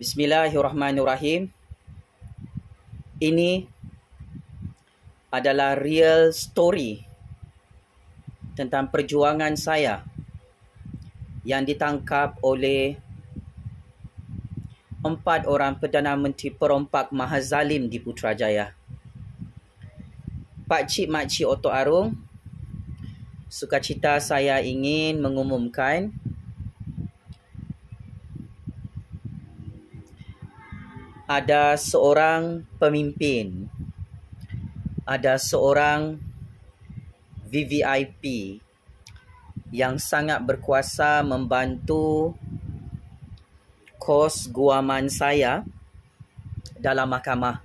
Bismillahirrahmanirrahim. Ini adalah real story tentang perjuangan saya yang ditangkap oleh 4 orang Perdana Menteri perompak mahazalim di Putrajaya. Pakcik Makcik Oto Arung, sukacita saya ingin mengumumkan ada seorang pemimpin, ada seorang VVIP yang sangat berkuasa membantu kos guaman saya dalam mahkamah.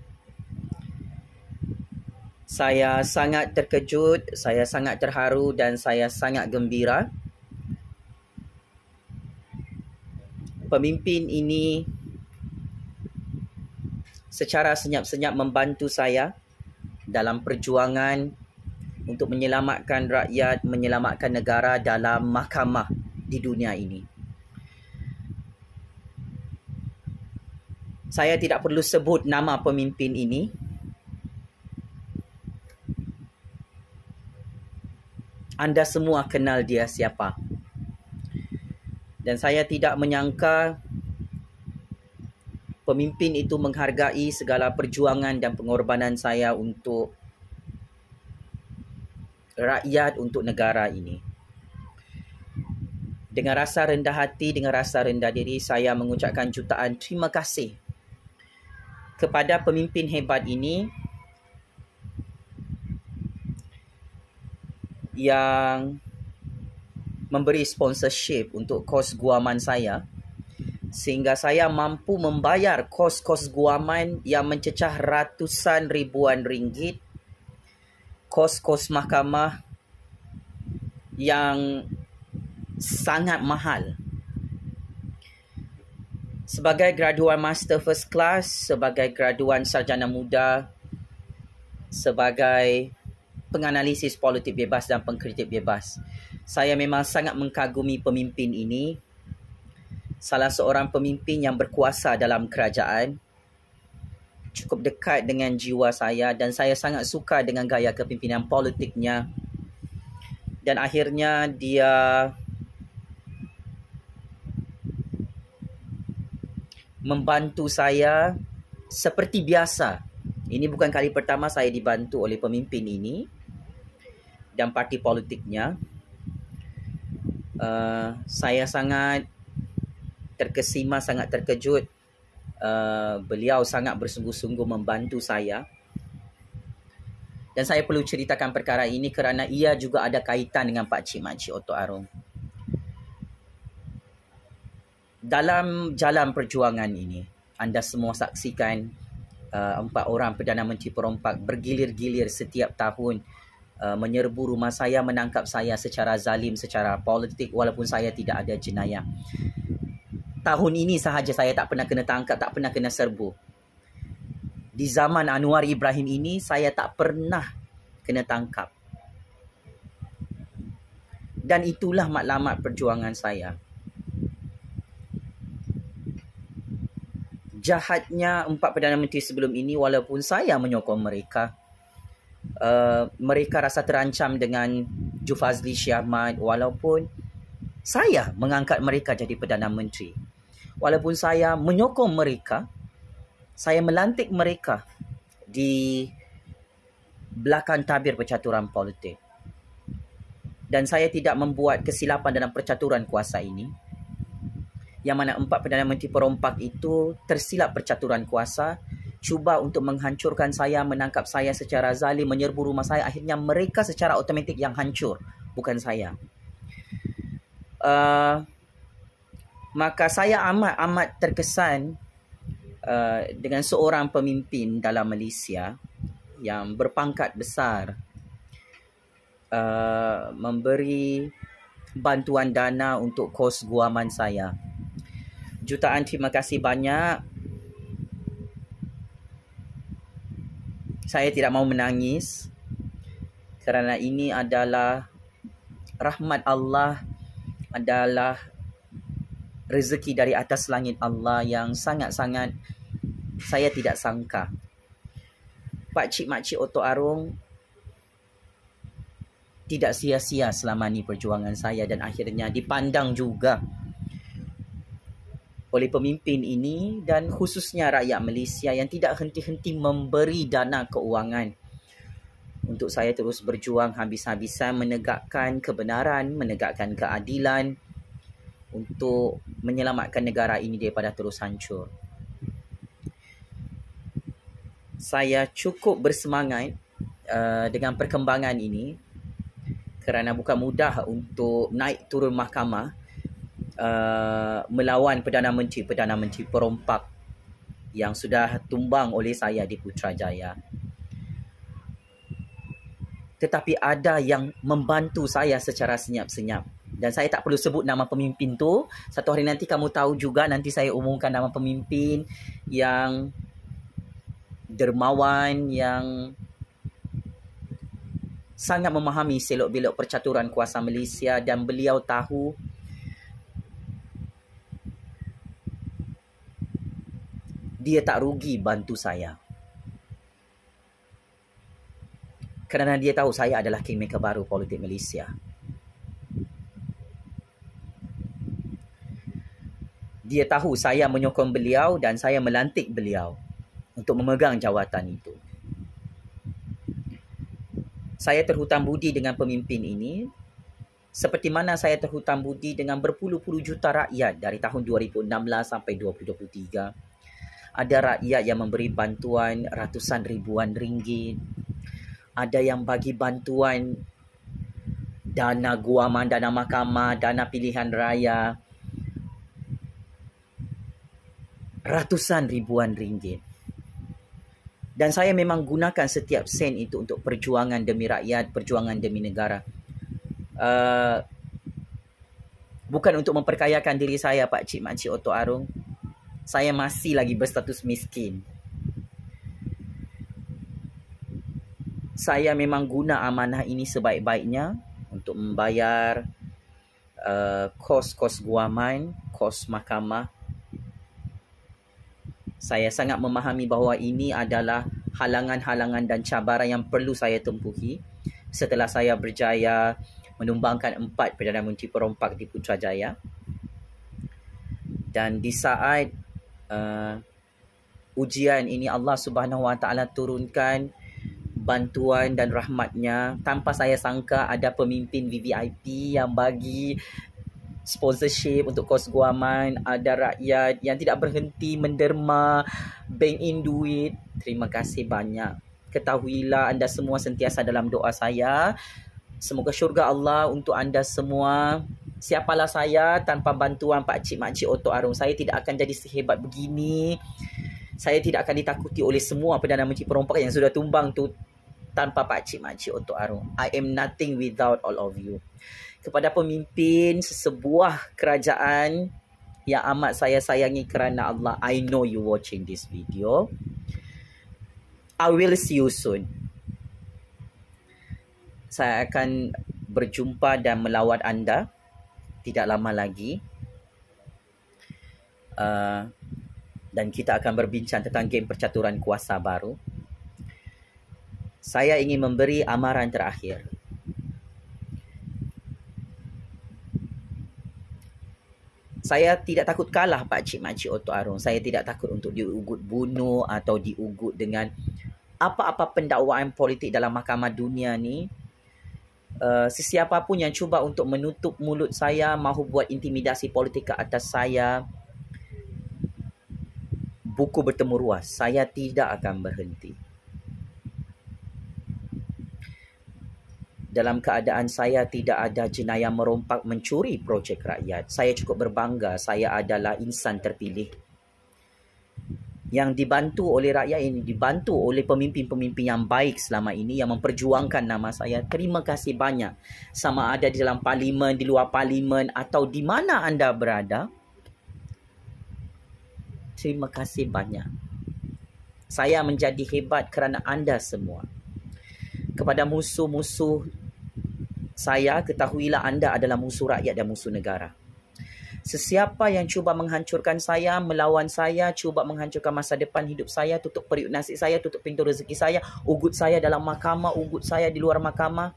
Saya sangat terkejut, saya sangat terharu dan saya sangat gembira. Pemimpin ini secara senyap-senyap membantu saya dalam perjuangan untuk menyelamatkan rakyat, menyelamatkan negara dalam mahkamah di dunia ini. Saya tidak perlu sebut nama pemimpin ini. Anda semua kenal dia siapa. Dan saya tidak menyangka pemimpin itu menghargai segala perjuangan dan pengorbanan saya untuk rakyat, untuk negara ini. Dengan rasa rendah hati, dengan rasa rendah diri, saya mengucapkan jutaan terima kasih kepada pemimpin hebat ini yang memberi sponsorship untuk kos guaman saya, sehingga saya mampu membayar kos-kos guaman yang mencecah ratusan ribuan ringgit, kos-kos mahkamah yang sangat mahal. Sebagai graduan Master First Class, sebagai graduan Sarjana Muda, sebagai penganalisis politik bebas dan pengkritik bebas, saya memang sangat mengagumi pemimpin ini. Salah seorang pemimpin yang berkuasa dalam kerajaan, cukup dekat dengan jiwa saya dan saya sangat suka dengan gaya kepimpinan politiknya. Dan akhirnya dia membantu saya seperti biasa. Ini bukan kali pertama saya dibantu oleh pemimpin ini dan parti politiknya. Saya sangat terkesima, sangat terkejut. Beliau sangat bersungguh-sungguh membantu saya. Dan saya perlu ceritakan perkara ini kerana ia juga ada kaitan dengan Pakcik Makcik Oto Arung. Dalam jalan perjuangan ini, anda semua saksikan 4 orang Perdana Menteri perompak bergilir-gilir setiap tahun menyerbu rumah saya, menangkap saya secara zalim, secara politik walaupun saya tidak ada jenayah. Tahun ini sahaja saya tak pernah kena tangkap, tak pernah kena serbu. Di zaman Anwar Ibrahim ini, saya tak pernah kena tangkap. Dan itulah matlamat perjuangan saya. Jahatnya 4 Perdana Menteri sebelum ini, walaupun saya menyokong mereka, mereka rasa terancam dengan Jufazli Syahmad, walaupun saya mengangkat mereka jadi Perdana Menteri. Walaupun saya menyokong mereka, saya melantik mereka di belakang tabir percaturan politik. Dan saya tidak membuat kesilapan dalam percaturan kuasa ini, yang mana 4 Perdana Menteri perompak itu tersilap percaturan kuasa, cuba untuk menghancurkan saya, menangkap saya secara zalim, menyerbu rumah saya. Akhirnya mereka secara automatik yang hancur, bukan saya. Maka saya amat terkesan dengan seorang pemimpin dalam Malaysia yang berpangkat besar memberi bantuan dana untuk kos guaman saya. Jutaan terima kasih banyak. Saya tidak mau menangis kerana ini adalah rahmat Allah, adalah rezeki dari atas langit Allah yang sangat-sangat saya tidak sangka. Pakcik makcik Otok Arung tidak sia-sia selama ni perjuangan saya, dan akhirnya dipandang juga oleh pemimpin ini dan khususnya rakyat Malaysia yang tidak henti-henti memberi dana keuangan untuk saya terus berjuang habis-habisan menegakkan kebenaran, menegakkan keadilan untuk menyelamatkan negara ini daripada terus hancur. Saya cukup bersemangat dengan perkembangan ini kerana bukan mudah untuk naik turun mahkamah melawan Perdana Menteri perompak yang sudah tumbang oleh saya di Putrajaya. Tetapi ada yang membantu saya secara senyap-senyap. Dan saya tak perlu sebut nama pemimpin tu. Satu hari nanti kamu tahu juga, nanti saya umumkan nama pemimpin yang dermawan, yang sangat memahami selok-belok percaturan kuasa Malaysia, dan beliau tahu dia tak rugi bantu saya. Kerana dia tahu saya adalah kingmaker baru politik Malaysia. Dia tahu saya menyokong beliau dan saya melantik beliau untuk memegang jawatan itu. Saya terhutang budi dengan pemimpin ini, seperti mana saya terhutang budi dengan berpuluh-puluh juta rakyat dari tahun 2016 sampai 2023. Ada rakyat yang memberi bantuan ratusan ribuan ringgit. Ada yang bagi bantuan dana guaman, dana mahkamah, dana pilihan raya. Ratusan ribuan ringgit. Dan saya memang gunakan setiap sen itu untuk perjuangan demi rakyat, perjuangan demi negara. Bukan untuk memperkayakan diri saya, Pakcik Makcik Otok Arung. Saya masih lagi berstatus miskin. Saya memang guna amanah ini sebaik-baiknya untuk membayar kos-kos guaman, kos mahkamah. Saya sangat memahami bahawa ini adalah halangan-halangan dan cabaran yang perlu saya tempuhi setelah saya berjaya menumbangkan 4 Perdana Menteri perompak di Putrajaya. Dan di saat ujian ini Allah Subhanahu Wa Taala turunkan bantuan dan rahmatnya, tanpa saya sangka ada pemimpin VVIP yang bagi sponsorship untuk kos guaman, ada rakyat yang tidak berhenti menderma, bank in duit. Terima kasih banyak. Ketahuilah anda semua sentiasa dalam doa saya. Semoga syurga Allah untuk anda semua. Siapalah saya tanpa bantuan Pakcik Makcik Otok Arung, saya tidak akan jadi sehebat begini. Saya tidak akan ditakuti oleh semua Perdana Menteri perompak yang sudah tumbang tu tanpa Pakcik Makcik Otok Arung. I am nothing without all of you. Kepada pemimpin sesebuah kerajaan yang amat saya sayangi kerana Allah, I know you watching this video. I will see you soon. Saya akan berjumpa dan melawat anda tidak lama lagi. Dan kita akan berbincang tentang game percaturan kuasa baru. Saya ingin memberi amaran terakhir. Saya tidak takut kalah Pakcik Makcik Otok Arung. Saya tidak takut untuk diugut bunuh atau diugut dengan apa-apa pendakwaan politik dalam mahkamah dunia ni. Sesiapa pun yang cuba untuk menutup mulut saya, mahu buat intimidasi politik ke atas saya, buku bertemu ruas. Saya tidak akan berhenti. Dalam keadaan saya tidak ada jenayah merompak mencuri projek rakyat, saya cukup berbangga saya adalah insan terpilih yang dibantu oleh rakyat ini, dibantu oleh pemimpin-pemimpin yang baik selama ini yang memperjuangkan nama saya. Terima kasih banyak. Sama ada di dalam parlimen, di luar parlimen atau di mana anda berada. Terima kasih banyak. Saya menjadi hebat kerana anda semua. Kepada musuh-musuh saya, ketahuilah anda adalah musuh rakyat dan musuh negara. Sesiapa yang cuba menghancurkan saya, melawan saya, cuba menghancurkan masa depan hidup saya, tutup periuk nasi saya, tutup pintu rezeki saya, ugut saya dalam mahkamah, ugut saya di luar mahkamah,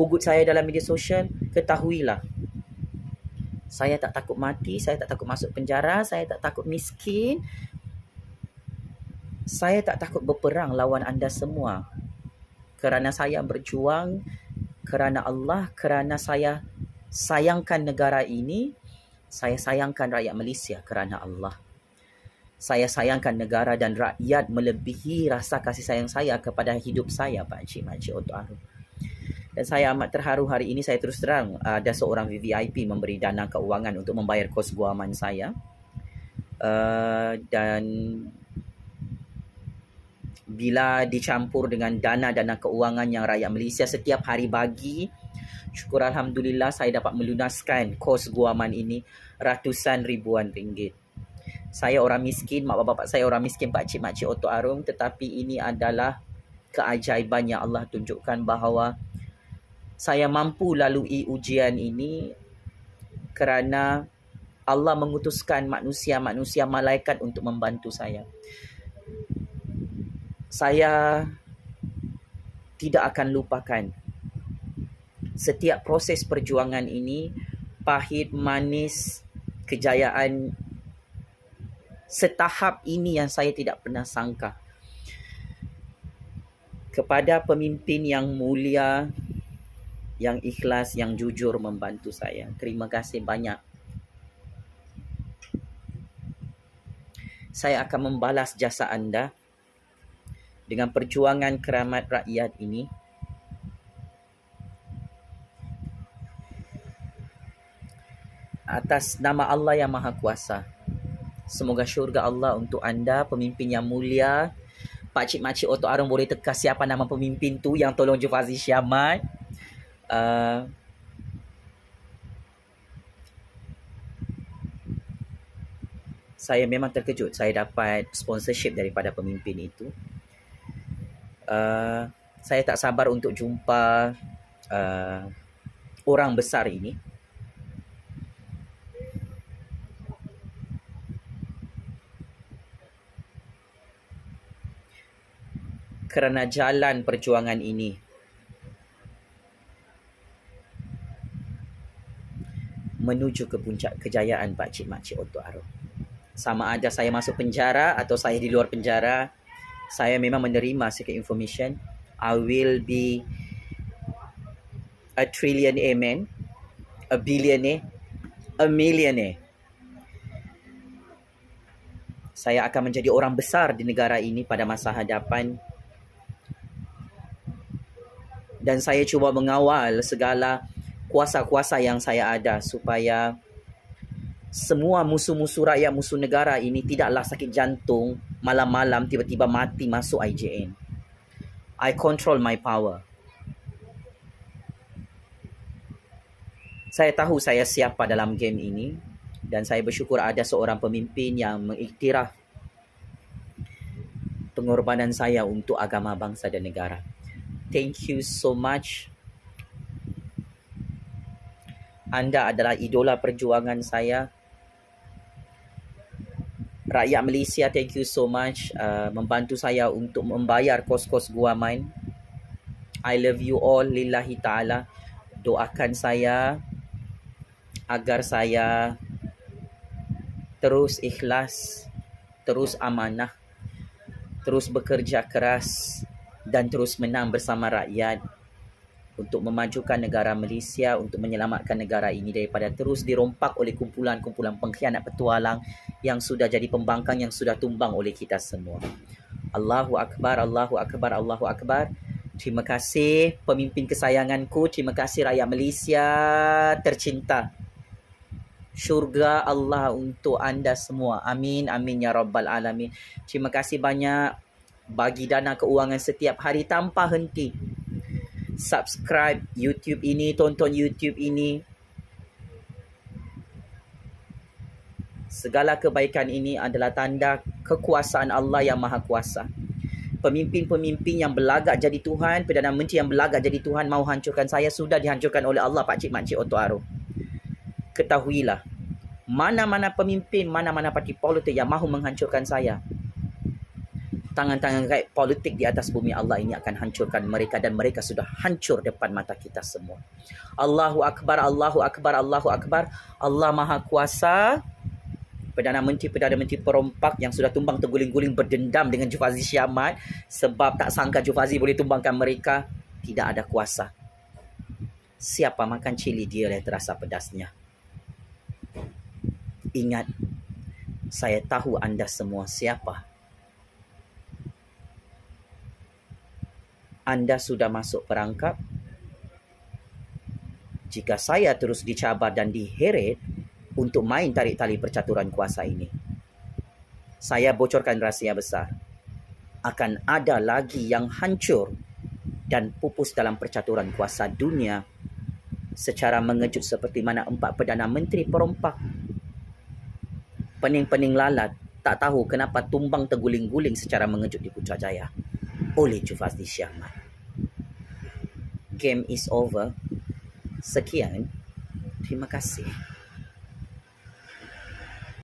ugut saya dalam media sosial, ketahuilah, saya tak takut mati, saya tak takut masuk penjara, saya tak takut miskin, saya tak takut berperang lawan anda semua. Kerana saya berjuang, kerana Allah, kerana saya sayangkan negara ini, saya sayangkan rakyat Malaysia kerana Allah. Saya sayangkan negara dan rakyat melebihi rasa kasih sayang saya kepada hidup saya, Pak Cik Makcik Oto Arum. Dan saya amat terharu hari ini, saya terus terang ada seorang VVIP memberi dana keuangan untuk membayar kos guaman saya. Dan bila dicampur dengan dana-dana keuangan yang rakyat Malaysia setiap hari bagi, syukur Alhamdulillah saya dapat melunaskan kos guaman ini ratusan ribuan ringgit. Saya orang miskin, mak bapak saya orang miskin, Pak Cik Makcik Oto Arum, tetapi ini adalah keajaiban yang Allah tunjukkan bahawa saya mampu lalui ujian ini kerana Allah mengutuskan manusia-manusia malaikat untuk membantu saya. Saya tidak akan lupakan setiap proses perjuangan ini, pahit, manis, kejayaan setahap ini yang saya tidak pernah sangka. Kepada pemimpin yang mulia, yang ikhlas, yang jujur membantu saya, terima kasih banyak. Saya akan membalas jasa anda dengan perjuangan keramat rakyat ini. Atas nama Allah yang Maha Kuasa, semoga syurga Allah untuk anda, pemimpin yang mulia. Pak Cik Makcik Oto Arum boleh teka siapa nama pemimpin tu yang tolong Jufazli Syahmat. Saya memang terkejut saya dapat sponsorship daripada pemimpin itu. Saya tak sabar untuk jumpa orang besar ini. Kerana jalan perjuangan ini menuju ke puncak kejayaan Pak Cik Makcik Oto Arum. Sama ada saya masuk penjara atau saya di luar penjara, saya memang menerima secret information. I will be a trillionaire man, a billionaire, a millionaire. Saya akan menjadi orang besar di negara ini pada masa hadapan. Dan saya cuba mengawal segala kuasa-kuasa yang saya ada supaya semua musuh-musuh rakyat, musuh negara ini tidaklah sakit jantung malam-malam tiba-tiba mati masuk IJN. I control my power. Saya tahu saya siapa dalam game ini dan saya bersyukur ada seorang pemimpin yang mengiktiraf pengorbanan saya untuk agama, bangsa dan negara. Thank you so much. Anda adalah idola perjuangan saya. Rakyat Malaysia, thank you so much membantu saya untuk membayar kos-kos guaman. I love you all lillahi ta'ala. Doakan saya agar saya terus ikhlas, terus amanah, terus bekerja keras dan terus menang bersama rakyat untuk memajukan negara Malaysia, untuk menyelamatkan negara ini daripada terus dirompak oleh kumpulan-kumpulan pengkhianat petualang yang sudah jadi pembangkang, yang sudah tumbang oleh kita semua. Allahu Akbar, Allahu Akbar, Allahu Akbar. Terima kasih pemimpin kesayanganku, terima kasih rakyat Malaysia tercinta. Syurga Allah untuk anda semua. Amin, amin ya Rabbal Alamin. Terima kasih banyak bagi dana keuangan setiap hari tanpa henti. Subscribe YouTube ini, tonton YouTube ini. Segala kebaikan ini adalah tanda kekuasaan Allah yang Maha Kuasa. Pemimpin-pemimpin yang berlagak jadi Tuhan, Perdana Menteri yang berlagak jadi Tuhan mahu hancurkan saya, sudah dihancurkan oleh Allah Pak Cik Makcik Oto Arum. Ketahuilah, Mana-mana pemimpin, mana-mana parti politik yang mahu menghancurkan saya, tangan-tangan gaib politik di atas bumi Allah ini akan hancurkan mereka, dan mereka sudah hancur depan mata kita semua. Allahu Akbar, Allahu Akbar, Allahu Akbar. Allah Maha Kuasa. Perdana Menteri perompak yang sudah tumbang terguling-guling berdendam dengan Jufazli Shah Ahmad sebab tak sangka Jufazli boleh tumbangkan mereka. Tidak ada kuasa. Siapa makan cili dia yang terasa pedasnya. Ingat, saya tahu anda semua siapa. Anda sudah masuk perangkap. Jika saya terus dicabar dan diheret untuk main tarik tali percaturan kuasa ini, saya bocorkan rahsia besar. Akan ada lagi yang hancur dan pupus dalam percaturan kuasa dunia secara mengejut seperti mana 4 Perdana Menteri perompak. Pening-pening lalat tak tahu kenapa tumbang terguling-guling secara mengejut di Putrajaya oleh Jufazli Shah Ahmad. Game is over. Sekian. Terima kasih.